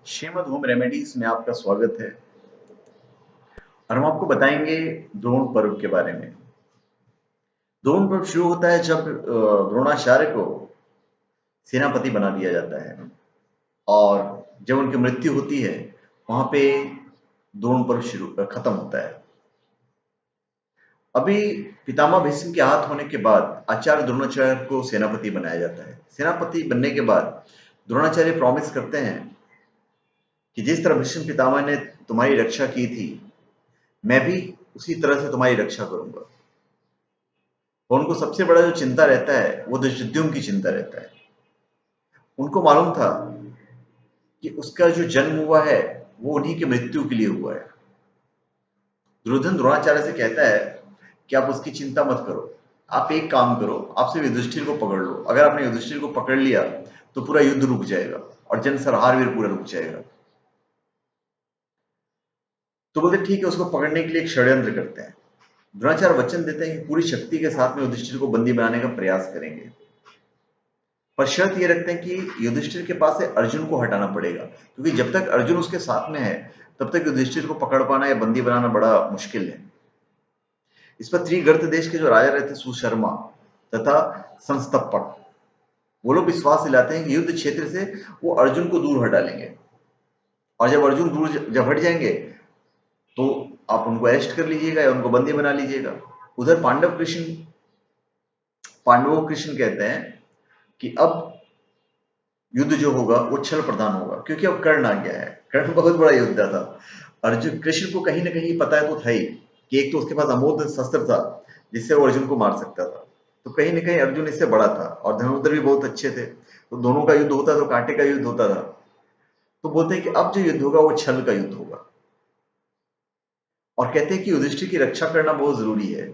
Shrimad home remedies में आपका स्वागत है और हम आपको बताएंगे द्रोण पर्व के बारे में। द्रोण पर्व शुरू होता है जब द्रोणाचार्य को सेनापति बना दिया जाता है और जब उनकी मृत्यु होती है वहां पे द्रोण पर्व शुरू खत्म होता है। अभी पितामह भीष्म के हाथ होने के बाद आचार्य द्रोणाचार्य को सेनापति बनाया जाता है। सेनापति बनने के बाद द्रोणाचार्य प्रॉमिस करते हैं कि जिस तरह भीष्म पितामह ने तुम्हारी रक्षा की थी मैं भी उसी तरह से तुम्हारी रक्षा करूंगा। और उनको सबसे बड़ा जो चिंता रहता है वो धृष्टद्युम्न की चिंता रहता है। उनको मालूम था कि उसका जो जन्म हुआ है वो उन्हीं की मृत्यु के लिए हुआ है। दुर्योधन द्रोणाचार्य से कहता है कि आप उसकी चिंता मत करो, आप एक काम करो, आप सिर्फ युधिष्ठिर को पकड़ लो। अगर आपने युधिष्ठिर को पकड़ लिया तो पूरा युद्ध रुक जाएगा और जन संहार भी पूरा रुक जाएगा। तो बोलते ठीक है, उसको पकड़ने के लिए एक षड्यंत्र करते हैं। द्रोणाचार्य वचन देते हैं कि पूरी शक्ति के साथ में युधिष्ठिर को बंदी बनाने का प्रयास करेंगे, पर शर्त ये रखते हैं कि युधिष्ठिर के पास से अर्जुन को हटाना पड़ेगा, क्योंकि जब तक अर्जुन उसके साथ में है तब तक युधिष्ठिर को पकड़ पाना या बंदी बनाना बड़ा मुश्किल है। इस पर त्रिगर्त देश के जो राजा रहते सुशर्मा तथा संस्तप्पक, वो लोग विश्वास दिलाते हैं कि युद्ध क्षेत्र से वो अर्जुन को दूर हटा लेंगे और जब अर्जुन दूर जब हट जाएंगे तो आप उनको अरेस्ट कर लीजिएगा या उनको बंदी बना लीजिएगा। उधर पांडवों कृष्ण कहते हैं कि अब युद्ध जो होगा वो छल प्रधान होगा, क्योंकि अब कर्ण आ गया है। कर्ण बहुत बड़ा योद्धा था। अर्जुन कृष्ण को कहीं ना कहीं पता है तो था ही कि एक तो उसके पास अमोघ शस्त्र था जिससे वो अर्जुन को मार सकता था, तो कहीं ना कहीं अर्जुन इससे बड़ा था और धनुर्धर भी बहुत अच्छे थे, तो दोनों का युद्ध होता तो कांटे का युद्ध होता था। तो बोलते हैं कि अब जो युद्ध होगा वो छल का युद्ध होगा और कहते हैं कि युधिष्ठिर की रक्षा करना बहुत जरूरी है।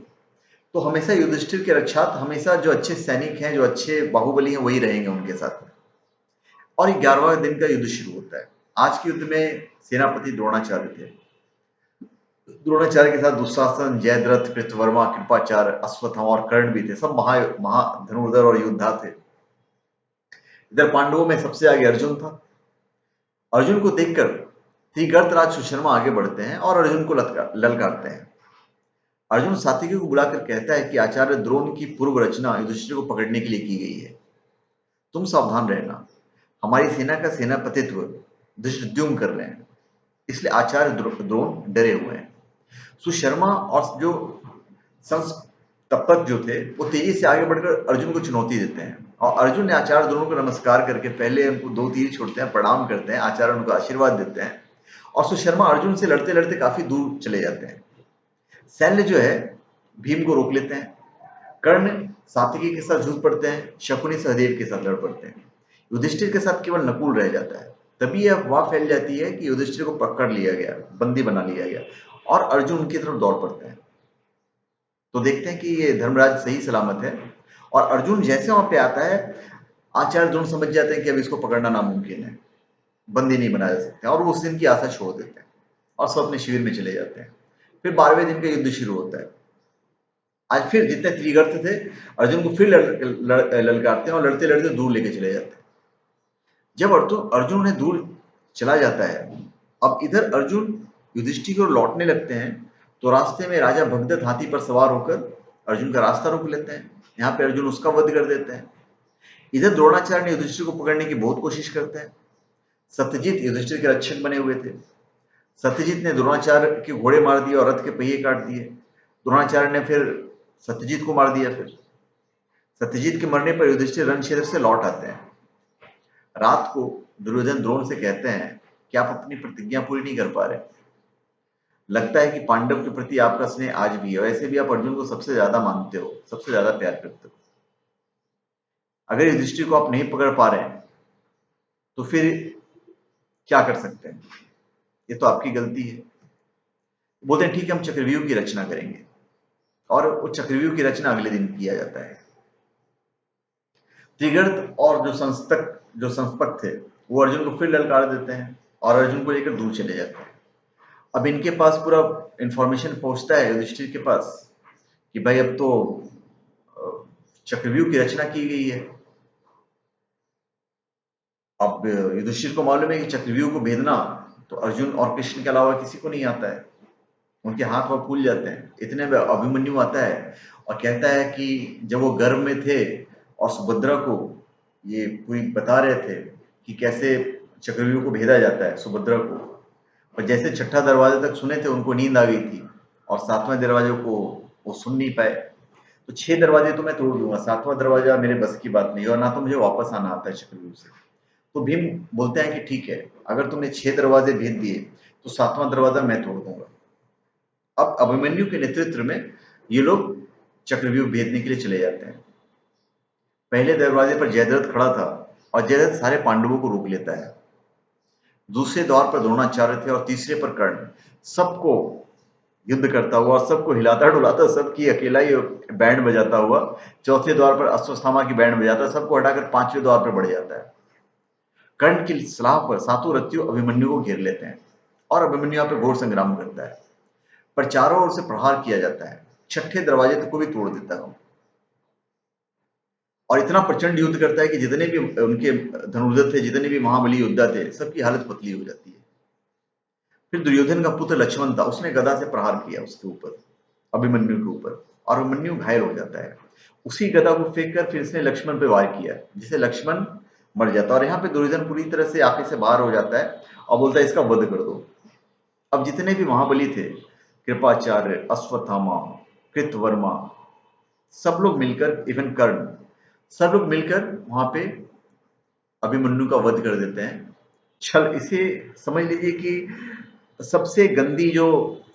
तो हमेशा युधिष्ठिर के रक्षार्थ हमेशा जो अच्छे सैनिक हैं, जो अच्छे बाहुबली हैं, वही रहेंगे उनके साथ में। और 11वां दिन का युद्ध शुरू होता है। आज के युद्ध में सेनापति द्रोणाचार्य थे। द्रोणाचार्य के साथ दुशासन, जयद्रथ, कृतवर्मा, कृपाचार्य, अश्वत्थामा और कर्ण भी थे। सब महा महा धनुर्धर और योद्धा थे। इधर पांडवों में सबसे आगे अर्जुन था। अर्जुन को देखकर त्रिगर्तराज सुशर्मा आगे बढ़ते हैं और अर्जुन को ललकारते हैं। अर्जुन सात्विकी को बुलाकर कहता है कि आचार्य द्रोण की पूर्व रचना युधिष्ठिर को पकड़ने के लिए की गई है, तुम सावधान रहना। हमारी सेना का सेनापतित्व धृष्टद्युम्न कर रहे हैं, इसलिए आचार्य द्रोण डरे हुए हैं। सुशर्मा और जो संस्तप्पक जो थे वो तेजी से आगे बढ़कर अर्जुन को चुनौती देते हैं और अर्जुन ने आचार्य द्रोण को नमस्कार करके पहले उनको 2 तीर छोड़ते हैं, प्रणाम करते हैं, आचार्य उनको आशीर्वाद देते हैं और सुशर्मा अर्जुन से लड़ते लड़ते काफी दूर चले जाते हैं। शैल्य जो है भीम को रोक लेते हैं। कर्ण सात्विकी के साथ जूझ पड़ते हैं, शकुनी सहदेव के साथ लड़ पड़ते हैं। युधिष्ठिर के साथ केवल नकुल रह जाता है। तभी यह अफवाह फैल जाती है कि युधिष्ठिर को पकड़ लिया गया, बंदी बना लिया गया और अर्जुन उनकी तरफ दौड़ पड़ते हैं। तो देखते हैं कि ये धर्मराज सही सलामत है और अर्जुन जैसे वहां पे आता है आचार्य द्रोण समझ जाते हैं कि अब इसको पकड़ना नामुमकिन है, बंदी नहीं बनाया जा सकते और वो उस दिन की आशा छोड़ देते हैं और सब अपने शिविर में चले जाते हैं। फिर 12वें दिन का युद्ध शुरू होता है। आज फिर जितने त्रिगर्त थे अर्जुन को फिर ललकारते हैं और लड़ते लड़ते दूर लेके चले जाते हैं। जब अर्जुन उन्हें दूर चला जाता है, अब इधर अर्जुन युधिष्ठिर की ओर लौटने लगते हैं तो रास्ते में राजा भगदत्त हाथी पर सवार होकर अर्जुन का रास्ता रोक लेते हैं। यहाँ पे अर्जुन उसका वध कर देते हैं। इधर द्रोणाचार्य ने युधिष्ठिर को पकड़ने की बहुत कोशिश करते हैं। सत्यजीत युधिष्ठिर के रक्षक बने हुए थे। सत्यजीत ने द्रोणाचार्य के घोड़े मार दिए और रथ के पहिए काट दिए। द्रोणाचार्य ने फिर सत्यजीत को मार दिया। फिर सत्यजीत के मरने पर युधिष्ठिर रण क्षेत्र से लौट आते हैं। रात को दुर्योधन द्रोण से कहते हैं कि आप अपनी प्रतिज्ञा पूरी नहीं कर पा रहे। लगता है कि पांडव के प्रति आपका स्नेह आज भी है, वैसे भी आप अर्जुन को सबसे ज्यादा मानते हो, सबसे ज्यादा प्यार करते हो। अगर युधिष्ठिर को आप नहीं पकड़ पा रहे हैं तो फिर क्या कर सकते हैं, ये तो आपकी गलती है। बोलते हैं ठीक है, हम चक्रव्यूह की रचना करेंगे और वो चक्रव्यूह की रचना अगले दिन किया जाता है। त्रिगर्त और जो संस्पक थे वो अर्जुन को फिर ललकार देते हैं और अर्जुन को लेकर दूर चले जाते हैं। अब इनके पास पूरा इंफॉर्मेशन पहुंचता है युधिष्ठिर के पास कि भाई अब तो चक्रव्यूह की रचना की गई है अब युधिष्ठिर को मालूम है कि चक्रव्यूह को भेदना तो अर्जुन और कृष्ण के अलावा किसी को नहीं आता है। उनके हाथ वह फूल जाते हैं। इतने में अभिमन्यु आता है और कहता है कि जब वो गर्भ में थे और सुभद्रा को ये पूरी बता रहे थे कि कैसे चक्रव्यूह को भेदा जाता है सुभद्रा को, और जैसे छठा दरवाजे तक सुने थे उनको नींद आ गई थी और सातवें दरवाजे को वो सुन नहीं पाए। तो 6 दरवाजे तो मैं तोड़ दूंगा, 7वां दरवाजा मेरे बस की बात नहीं, और ना तो मुझे वापस आना आता है चक्रव्यूह से। तो भीम बोलते हैं कि ठीक है, अगर तुमने 6 दरवाजे भेद दिए तो 7वां दरवाजा मैं तोड़ दूंगा। अब अभिमन्यु के नेतृत्व में ये लोग चक्रव्यूह भेदने के लिए चले जाते हैं। पहले दरवाजे पर जयद्रथ खड़ा था और जयद्रथ सारे पांडवों को रोक लेता है। दूसरे द्वार पर द्रोणाचार्य थे और तीसरे पर कर्ण। सबको युद्ध करता हुआ, सबको हिलाता डुलाता, सबकी अकेला ही बैंड बजाता हुआ चौथे द्वार पर अश्वत्थामा की बैंड बजाता है, सबको हटाकर 5वें द्वार पर बढ़ जाता है। कर्ण की सलाह पर सातों रथियों अभिमन्यु को घेर लेते हैं और अभिमन्यु यहाँ पे घोर संग्राम करता है, पर चारों ओर से प्रहार किया जाता है। छठे दरवाजे तक को भी तोड़ देता है और इतना प्रचंड युद्ध करता है कि जितने भी उनके धनुर्धर थे, जितने भी महाबली योद्धा थे, सबकी हालत पतली हो जाती है। फिर दुर्योधन का पुत्र लक्ष्मण था, उसने गदा से प्रहार किया उसके ऊपर, अभिमन्यु के ऊपर, और अभिमन्यु घायल हो जाता है। उसी गदा को फेंक कर फिर इसने लक्ष्मण पे वार किया, जिसे लक्ष्मण मर जाता है। और यहाँ पे दुर्योधन पूरी तरह से आंखें से बाहर हो जाता है और बोलता है इसका वध कर दो। अब जितने भी महाबली थे, कृपाचार्य, अश्वत्थामा, कृतवर्मा, सब लोग मिलकर, इवन कर्ण, सब लोग मिलकर वहां पे अभिमन्यु का वध कर देते हैं। छल, इसे समझ लीजिए कि सबसे गंदी जो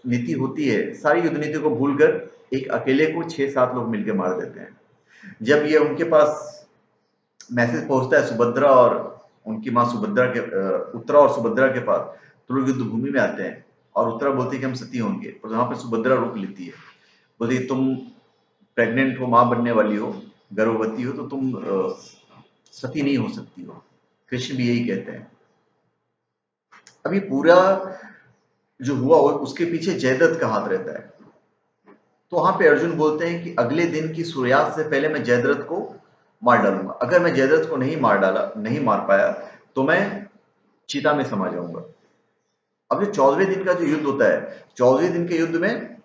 नीति होती है, सारी युद्ध नीति को भूलकर एक अकेले को 6-7 लोग मिलकर मार देते हैं। जब ये उनके पास मैसेज पहुंचता है सुभद्रा और उनकी माँ सुभद्रा के, उत्तरा और सुभद्रा के पास, तो लोग युद्ध भूमि में आते हैं और उत्तरा बोलती है कि हम सती होंगे, और वहां पे सुभद्रा रोक लेती है, बोलती है तुम प्रेग्नेंट हो, माँ बनने वाली हो, गर्भवती हो, तो तुम सती नहीं हो सकती हो। कृष्ण भी यही कहते हैं। अब ये पूरा जो हुआ उसके पीछे जयद्रथ का हाथ रहता है। तो वहां पे अर्जुन बोलते हैं कि अगले दिन की सूर्यास्त से पहले मैं जयद्रथ को मार डालूंगा। अगर मैं जयद्रथ को नहीं मार पाया तो मैं चिता में समा जाऊंगा। अब जो 14वें दिन का जो युद्ध होता है, 14वें दिन के युद्ध में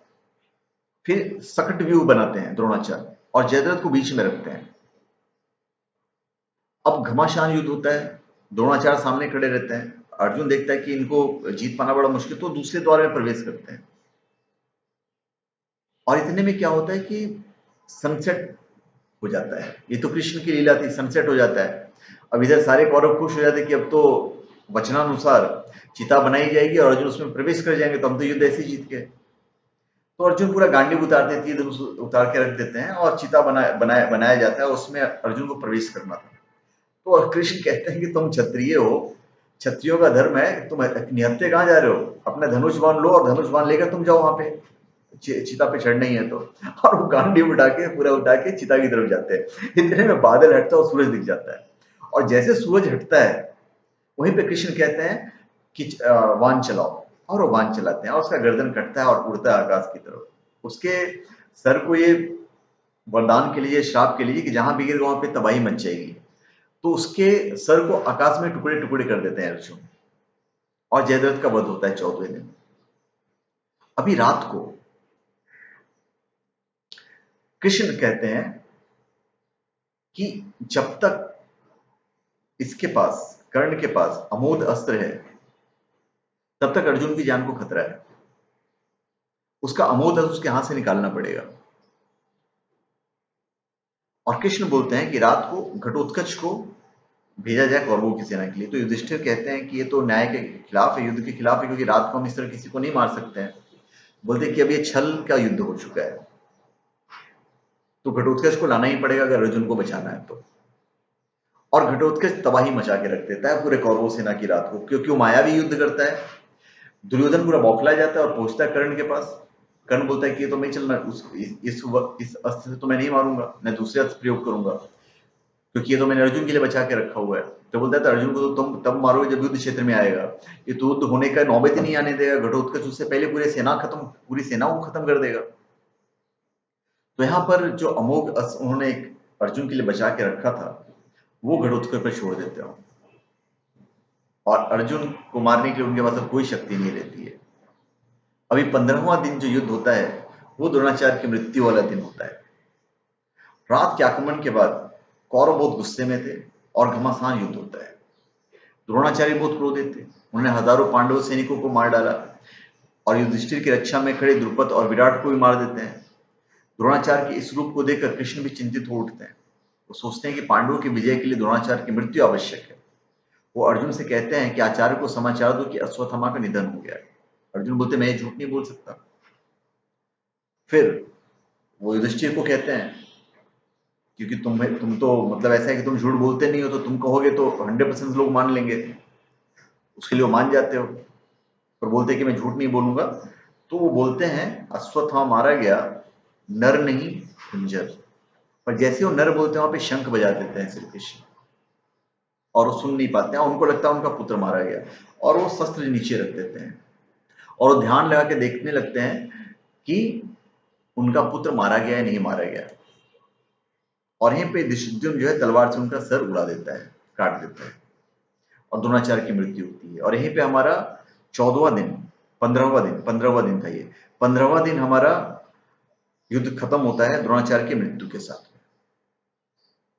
फिर सकट व्यूह बनाते हैं द्रोणाचार्य और जयद्रथ को बीच में रखते हैं। अब घमासान युद्ध होता है, द्रोणाचार्य सामने खड़े रहते हैं। अर्जुन देखता है कि इनको जीत पाना बड़ा मुश्किल, तो दूसरे द्वार में प्रवेश करते हैं। और इतने में क्या होता है कि सनसेट हो जाता है। ये तो कृष्ण की लीला थी, सनसेट हो जाता है। अब इधर सारे कौरव खुश हो जाते हैं कि अब तो वचनानुसार चिता बनाई जाएगी और अर्जुन उसमें प्रवेश कर जाएंगे, तो हम तो युद्ध ऐसे ही जीत गए। तो अर्जुन पूरा गांडीव उतारते हैं, तीर धनुष उतार के रख देते हैं और चिता बनाया जाता है, उसमें अर्जुन को प्रवेश करना था। तो कृष्ण कहते हैं कि तुम क्षत्रिय हो, क्षत्रियों का धर्म है, तुम निहत्थे कहाँ जा रहे हो, अपना धनुष बाण लो और धनुष बाण लेकर तुम जाओ वहां पे, चिता पे चढ़ना ही है तो। और वो गांडी उठा के पूरा उठा के चिता की तरफ जाते हैं। इतने में बादल हटता है और सूरज दिख जाता है, और जैसे सूरज हटता है वहीं पे कृष्ण कहते हैं कि वान चलाओ, और वो वान चलाते हैं और उसका गर्दन कटता है और उड़ता है आकाश की तरफ। उसके सर को ये वरदान के लिए, श्राप के लिए कि जहां भी गिरेगा वहां पे तबाही मच जाएगी, तो उसके सर को आकाश में टुकड़े टुकड़े कर देते हैं अर्जुन, और जयद्रथ का वध होता है 14वें दिन। अभी रात को कृष्ण कहते हैं कि जब तक इसके पास, कर्ण के पास अमोघ अस्त्र है, तब तक अर्जुन की जान को खतरा है। उसका अमोघ अस्त्र उसके हाथ से निकालना पड़ेगा। और कृष्ण बोलते हैं कि रात को घटोत्कच को भेजा जाए कौरवों की सेना के लिए। तो युधिष्ठिर कहते हैं कि ये तो न्याय के खिलाफ है, युद्ध के खिलाफ है, क्योंकि रात को हम इस तरह किसी को नहीं मार सकते हैं। बोलते हैं कि अब ये छल का युद्ध हो चुका है, तो घटोत्कच को लाना ही पड़ेगा अगर अर्जुन को बचाना है तो। और घटोत्कच तबाही मचा के रख देता है पूरे कौरव सेना की रात को, क्योंकि वो मायावी युद्ध करता है। दुर्योधन पूरा बौखला जाता है और पहुंचता है कर्ण के पास। कर्ण बोलता है कि ये तो मैं चलना, इस अस्त्र से तो मैं नहीं मारूंगा, मैं दूसरे अस्त्र प्रयोग करूंगा, क्योंकि ये तो मैंने अर्जुन के लिए बचा के रखा हुआ है। तो बोलता है तो अर्जुन को तो तुम तब मारोगे जब युद्ध क्षेत्र में आएगा, ये तो युद्ध होने का नौबत ही नहीं आने देगा घटोत्कच, उससे पहले पूरी सेनाओं को खत्म कर देगा। तो यहाँ पर जो अमोघ अस्त्र उन्होंने अर्जुन के लिए बचा के रखा था, वो घटोत्कच पर छोड़ देते हो। और अर्जुन को मारने के लिए उनके पास अब कोई शक्ति नहीं रहती है। अभी 15वां दिन जो युद्ध होता है वो द्रोणाचार्य की मृत्यु वाला दिन होता है। रात के आक्रमण के बाद कौरव बहुत गुस्से में थे और घमासान युद्ध होता है। द्रोणाचार्य बहुत क्रोधित थे, उन्होंने हजारों पांडव सैनिकों को मार डाला और युधिष्ठिर की रक्षा में खड़े द्रुपद और विराट को भी मार देते हैं। द्रोणाचार्य के इस रूप को देखकर कृष्ण भी चिंतित हो उठते हैं। वो सोचते हैं कि पांडवों की विजय के लिए द्रोणाचार्य की मृत्यु आवश्यक है। वो अर्जुन से कहते हैं कि आचार्य को समाचार दो कि अश्वत्थामा का निधन हो गया है। अर्जुन बोलते मैं ये झूठ नहीं बोल सकता। फिर वो युधिष्ठिर को कहते हैं क्योंकि तुम तो मतलब ऐसा है कि तुम झूठ बोलते नहीं हो, तो तुम कहोगे तो 100% लोग मान लेंगे, उसके लिए वो मान जाते हो। पर बोलते हैं कि मैं झूठ नहीं बोलूंगा। तो वो बोलते हैं अश्वत्थामा मारा गया, नर नहीं कुंजर। पर जैसे वो नर बोलते हैं वहां पे शंख बजा देते हैं श्री कृष्ण और वो सुन नहीं पाते हैं। उनको लगता है उनका पुत्र मारा गया और वो शस्त्र नीचे रख देते हैं और वो ध्यान लगा के देखने लगते हैं कि उनका पुत्र मारा गया है नहीं मारा गया। और यहीं पे धृष्टद्युम्न जो है तलवार से उनका सर उड़ा देता है, काट देता है और द्रोणाचार्य की मृत्यु होती है। और यहीं पे हमारा 14वां दिन, 15वां दिन था ये, 15वां दिन हमारा युद्ध खत्म होता है द्रोणाचार्य की मृत्यु के साथ।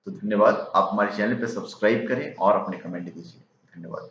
तो धन्यवाद। आप हमारे चैनल पे सब्सक्राइब करें और अपने कमेंट दीजिए। धन्यवाद।